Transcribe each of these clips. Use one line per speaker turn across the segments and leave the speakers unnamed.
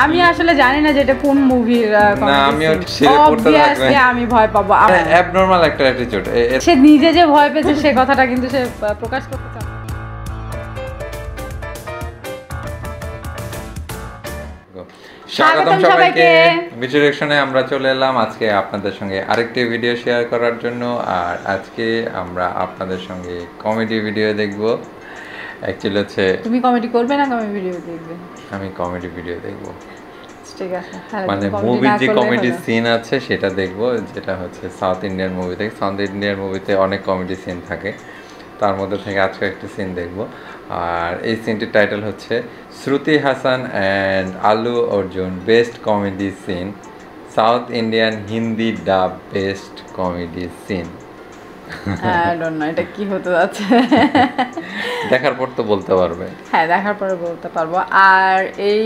আমি আসলে জানি না যে এটা কোন মুভির
না আমিও ছেড়ে পড়তে থাকবে
আমি ভয় পাবো
অ্যাবনরমাল একটা অ্যাটিটিউড
সে নিজে যে ভয় পেয়েছে সে কথাটা কিন্তু সে প্রকাশ করতে চায়
স্বাগতম সবাইকে ভিডিওরেকশনে আমরা চলে এলাম আজকে আপনাদের সঙ্গে আরেকটি ভিডিও শেয়ার করার জন্য আর আজকে আমরা আপনাদের সঙ্গে কমেডি ভিডিও দেখব অ্যাকচুয়ালি হচ্ছে তুমি কমেডি করবে না কমেডি ভিডিও দেখবে আমি কমেডি ভিডিও দেখব ঠিক আছে মানে মুভির যে কমেডি সিন আছে সেটা দেখব যেটা হচ্ছে সাউথ ইন্ডিয়ান মুভি থেকে সাউথ ইন্ডিয়ান মুভিতে অনেক কমেডি সিন থাকে তার মধ্যে থেকে আজকে একটা সিন দেখব আর এই সিনটির টাইটেল হচ্ছে শ্রুতি Haasan and Allu Arjun best comedy scene South Indian Hindi dub best comedy scene
I don't know এটা কি হতে যাচ্ছে
দেখার পর তো বলতে পারবে
হ্যাঁ দেখার পরে বলতে পারবো আর এই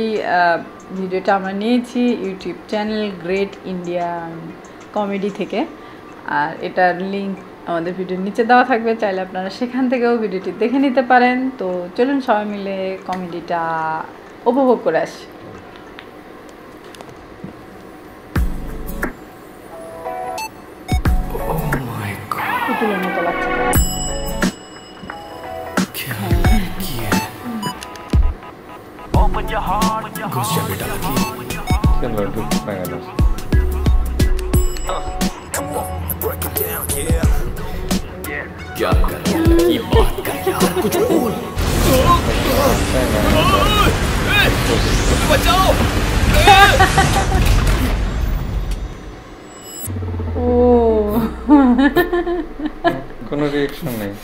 ভিডিওটা আমরা নিয়েছি YouTube channel great Indian comedy থেকে আর এটার লিংক আমাদের ভিডিওর নিচে দেওয়া থাকবে চাইলে আপনারা সেখান থেকেও ভিডিওটি দেখে নিতে পারেন তো চলুন সবাই মিলে কমেডিটা উপভোগ করে আসি পুতুলের মতো লাগছে
क्या कर की बात कर यार कुछ बोल बचाओ
कोनो रिएक्शन नहीं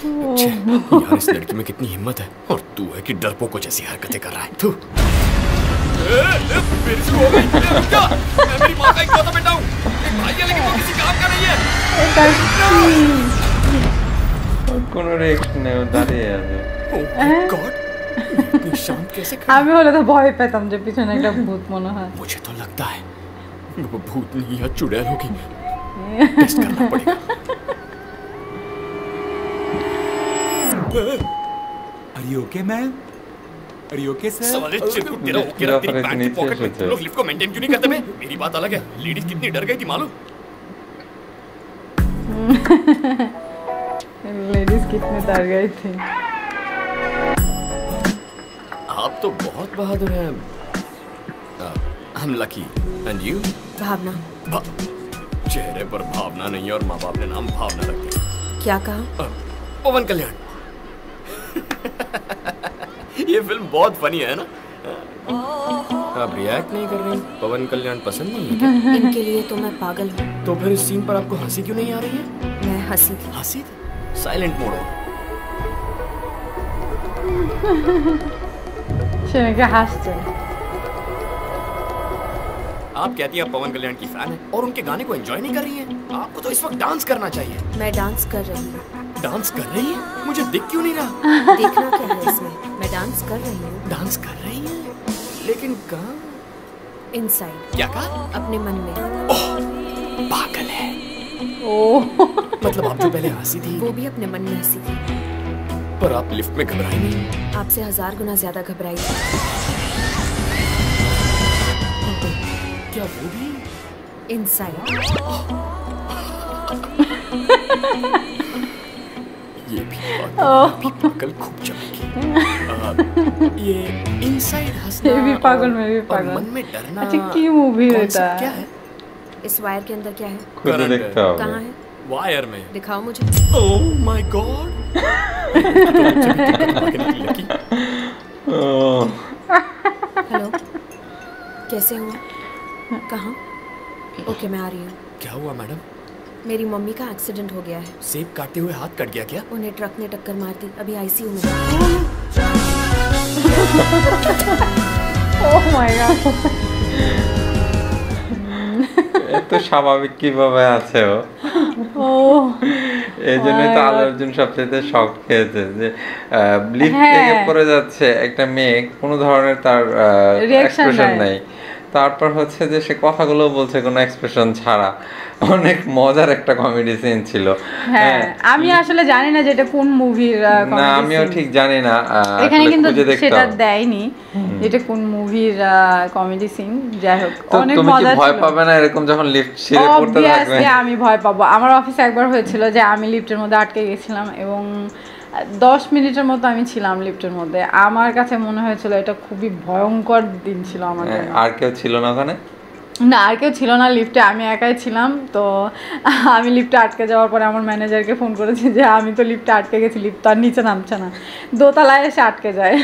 यार इस लड़की में कितनी हिम्मत है और तू है कि डरपोको जैसी हरकतें कर रहा है तू मेरी माँ का इकलौता बेटा हूँ एक भाई है लेकिन वो किसी काम का नहीं है
কোনো রিঅ্যাকশন নেই দাঁড়িয়ে আছে
ও মাই गॉड इतनी शांत कैसे खड़ी
আমি হলে তো ভয় পেতাম যে পিছনে একটা ভূত মনে হয়
मुझे तो लगता है वो भूत नहीं या चुड़ैल होगी टेस्ट करना पड़ेगा
Are you okay, man? Are you okay, sir?
साले चिरकुट तेरा ओके रख तेरी पैंट की पॉकेट में तुम लोग लिफ्ट को मेंटेन क्यों नहीं करते बे मेरी बात अलग है लेडीज कितनी डर गई थी मालूम
लेडीज कितने डर गई थी
आप तो बहुत बहादुर हैं I'm lucky and you
भावना
चेहरे पर भावना नहीं है और माँ बाप ने नाम भावना रख दिया
क्या कहा
पवन कल्याण ये फिल्म बहुत फनी है ना आप रिएक्ट नहीं कर रही पवन कल्याण पसंद नहीं है क्या?
इनके लिए तो मैं पागल हूँ
तो फिर इस सीन पर आपको हंसी क्यों नहीं आ रही है
मैं हंसी थी
हंसी साइलेंट मोड हो
সেনাকে হাসছে
आप कहती हैं आप पवन कल्याण की फैन है और उनके गाने को एंजॉय नहीं कर रही हैं आपको तो इस वक्त डांस करना चाहिए
मैं डांस कर रही हूँ
डांस कर रही है मुझे दिख क्यों नहीं रहा
देखना क्या है इसमें मैं डांस कर रही हूँ
डांस कर रही है लेकिन कहाँ
इनसाइड
क्या कहा
अपने मन में
पागल है
ओह
मतलब आप जो पहले हंसी थी
वो भी अपने मन में हंसी थी
पर आप लिफ्ट में घबराई नहीं
आपसे 1000 गुना ज्यादा घबराई थी
क्या वो भी
इनसाइड
ये भी पागल खूब चमकी ये इनसाइड हंसना
ये भी पागल मैं भी
और
पागल
मन में डरना
अच्छा की मूवी रहता
concept क्या है
इस वायर के अंदर क्या है
खुद देखता होगा
कहाँ है
वायर में
दिखाओ मुझे
ओह माय गॉड
हेलो कैसे हुआ कहाँ ओके मैं आ रही हूँ
क्या हुआ मैडम
मेरी मम्मी का एक्सीडेंट हो गया है
सेब काटते हुए हाथ कट गया क्या
उन्हें ट्रक ने टक्कर मार दी अभी आईसीयू में
ওহ মাই গড
এত স্বাভাবিক কিভাবে আছে ও এই জন্যই তো আলু অর্জুন সবচেয়ে শক খেয়েছে যে লিফট থেকে পড়ে যাচ্ছে একটা মেয়ে কোনো ধরনের তার এক্সপ্রেশন নাই তারপর হচ্ছে যে সে কথাগুলো বলছে কোনো এক্সপ্রেশন ছাড়া, অনেক মজার একটা কমেডি সিন ছিল।
হ্যাঁ আমি আসলে জানি না যে এটা কোন মুভির
না আমিও ঠিক জানি না,
এখানে
আসলে
কিন্তু
খুঁজে দেখতে
সেটা
হবে।
দেয়নি যেটা কোন মুভির কমেডি সিন। যাই হোক
তো
অনেক
তুমি কি
মজা
ভয়
ছিল।
পাবে না এরকম যখন লিফট ছিঁড়ে পড়তে থাকবে?
অবভিয়াসলি আমি ভয় পাবো। আমার অফিসে একবার হয়েছিল যে আমি লিফটের মধ্যে আটকে গেছিলাম এবং 10 মিনিটের মতো আমি ছিলাম লিফটের মধ্যে। আমার কাছে মনে হয়েছিল এটা খুবই ভয়ঙ্কর দিন ছিল আমার জন্য।
আর কেউ ছিল না ওখানে?
না আর কেউ ছিল না লিফটে, আমি একাই ছিলাম। তো আমি লিফটে আটকে যাওয়ার পরে আমার ম্যানেজারকে ফোন করেছি যে আমি তো লিফটে আটকে গেছি, লিফট তো আর নিচে নামছে না, দোতলায় এসে আটকে যায়।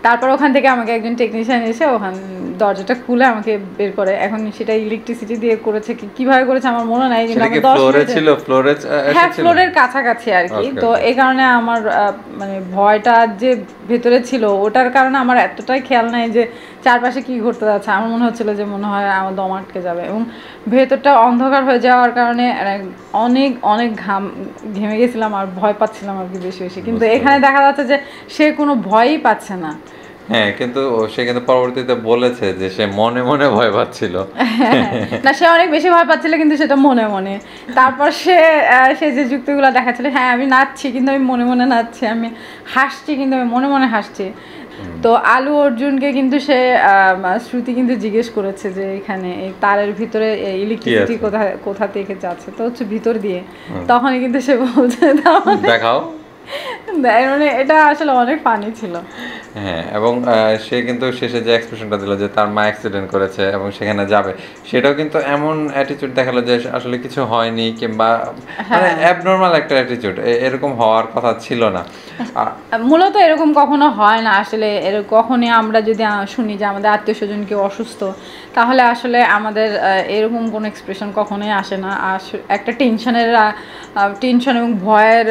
তারপর ওখান থেকে আমাকে একজন টেকনিশিয়ান এসে ওখান দরজাটা খুলে আমাকে বের করে। এখন সেটা ইলেকট্রিসিটি দিয়ে করেছে, কিভাবে করেছে আমার মনে নাই, কিন্তু আমি 10
ফ্লোরে
মিনিটে
ছিল, ফ্লোরে
হ্যাঁ ফ্লোরের কাছাকাছি আর কি।
Okay,
তো
okay.
এই কারণে আমার মানে ভয়টা যে ভেতরে ছিল ওটার কারণে আমার এতটাই খেয়াল নাই যে চারপাশে কি ঘটতে যাচ্ছে। আমার মনে হচ্ছিল যে মনে হয় আমার দম আটকে যাবে, এবং ভেতরটা অন্ধকার হয়ে যাওয়ার কারণে অনেক অনেক ঘেমে গেছিলাম আর ভয় পাচ্ছিলাম আর কি বেশি বেশি। কিন্তু এখানে দেখা যাচ্ছে যে সে কোনো ভয়ই পাচ্ছে না।
হ্যাঁ কিন্তু সে কিন্তু পরবর্তীতে বলেছে যে সে মনে মনে ভয় পাচ্ছিল।
না সে অনেক বেশি ভয় পাচ্ছিল কিন্তু সেটা মনে মনে। তারপর সে যে যুক্তিগুলো দেখাচ্ছিল, হ্যাঁ আমি নাচছি কিন্তু আমি মনে মনে নাচছি, আমি হাসছি কিন্তু আমি মনে মনে হাসছি। তো আলু অর্জুনকে কিন্তু সে শ্রুতি কিন্তু জিজ্ঞেস করেছে যে এখানে এই তারের ভিতরে ইলেকট্রিসিটি কোথা থেকে যাচ্ছে, তো হচ্ছে ভিতর দিয়ে। তখনই কিন্তু সে বলছে
দেখাও,
মানে এটা আসলে অনেক ফানি ছিল।
হ্যাঁ এবং সে কিন্তু শেষে যে এক্সপ্রেশনটা দিল যে তার মা অ্যাক্সিডেন্ট করেছে এবং সেখানে যাবে, সেটাও কিন্তু এমন অ্যাটিটিউড দেখালো যে আসলে কিছু হয়নি, কিংবা মানে অ্যাবনর্মাল একটা অ্যাটিটিউড, এরকম হওয়ার কথা ছিল না।
মূলত এরকম কখনো হয় না আসলে। কখনই আমরা যদি শুনি যে আমাদের আত্মীয় স্বজন কেউ অসুস্থ, তাহলে আসলে আমাদের এরকম কোনো এক্সপ্রেশন কখনোই আসে না। একটা টেনশন এবং ভয়ের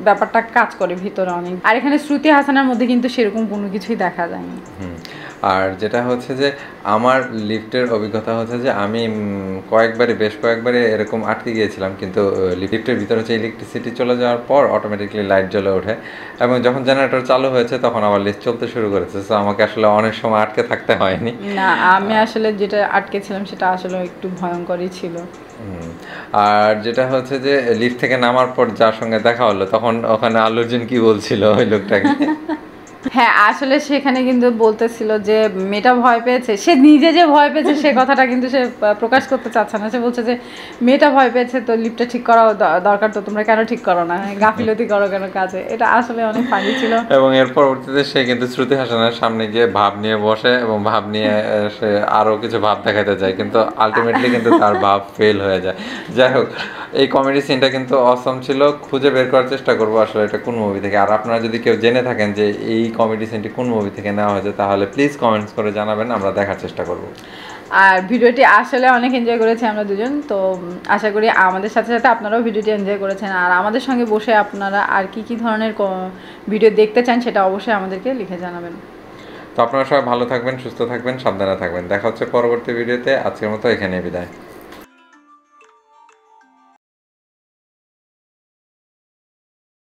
ব্যাপারটা কাজ করে ভিতরে অনেক। আর এখানে শ্রুতি হাসানের মধ্যে কিন্তু সেরকম কোনো কিছুই দেখা যায়নি।
আর যেটা হচ্ছে যে আমার লিফটের অভিজ্ঞতা হচ্ছে যে আমি বেশ কয়েকবারই এরকম আটকে গিয়েছিলাম, কিন্তু লিফটের ভিতরে হচ্ছে ইলেকট্রিসিটি চলে যাওয়ার পর অটোমেটিকলি লাইট জ্বলে ওঠে, এবং যখন জেনারেটর চালু হয়েছে তখন আবার লিফট চলতে শুরু করেছে। সো আমাকে আসলে অনেক সময় আটকে থাকতে হয়নি।
না আমি আসলে যেটা আটকে ছিলাম সেটা আসলে একটু ভয়ঙ্করই ছিল।
আর যেটা হচ্ছে যে লিফট থেকে নামার পর যার সঙ্গে দেখা হলো, তখন ওখানে আলু অর্জুন কি বলছিল ওই লোকটাকে?
হ্যাঁ আসলে সেখানে কিন্তু বলতেছিল যে মেয়েটা ভয় পেয়েছে, সে নিজে যে ভয় পেয়েছে সে কথাটা কিন্তু সে প্রকাশ করতে চাচ্ছে না। সে বলছে যে মেয়েটা ভয় পেয়েছে তো লিফটটা ঠিক করা দরকার, তো তোমরা কেন ঠিক করো না, গাফিলতি করো কেন কাজে। এটা আসলে অনেক ফানি ছিল।
এবং এর পরবর্তীতে সে কিন্তু শ্রুতি হাসানের সামনে গিয়ে ভাব নিয়ে বসে এবং ভাব নিয়ে সে আরও কিছু ভাব দেখাতে যায়, কিন্তু আলটিমেটলি কিন্তু তার ভাব ফেল হয়ে যায়। যাই হোক এই কমেডি সিনটা কিন্তু অসম ছিল। খুঁজে বের করার চেষ্টা করবো আসলে এটা কোন মুভি থেকে। আর আপনারা যদি কেউ জেনে থাকেন যে এই কমেডি সিনটি কোন মুভি থেকে নেওয়া হয়েছে, তাহলে প্লিজ কমেন্টস করে জানাবেন, আমরা দেখার চেষ্টা করব।
আর ভিডিওটি আসলে অনেক এনজয় করেছি আমরা দুজন। তো আশা করি আমাদের সাথে সাথে আপনারাও ভিডিওটি এনজয় করেছেন। আর আমাদের সঙ্গে বসে আপনারা আর কি ধরনের ভিডিও দেখতে চান সেটা অবশ্যই আমাদেরকে লিখে জানাবেন।
তো আপনারা সবাই ভালো থাকবেন, সুস্থ থাকবেন, সাবধানে থাকবেন। দেখা হচ্ছে পরবর্তী ভিডিওতে। আজকের মতো এখানেই বিদায়।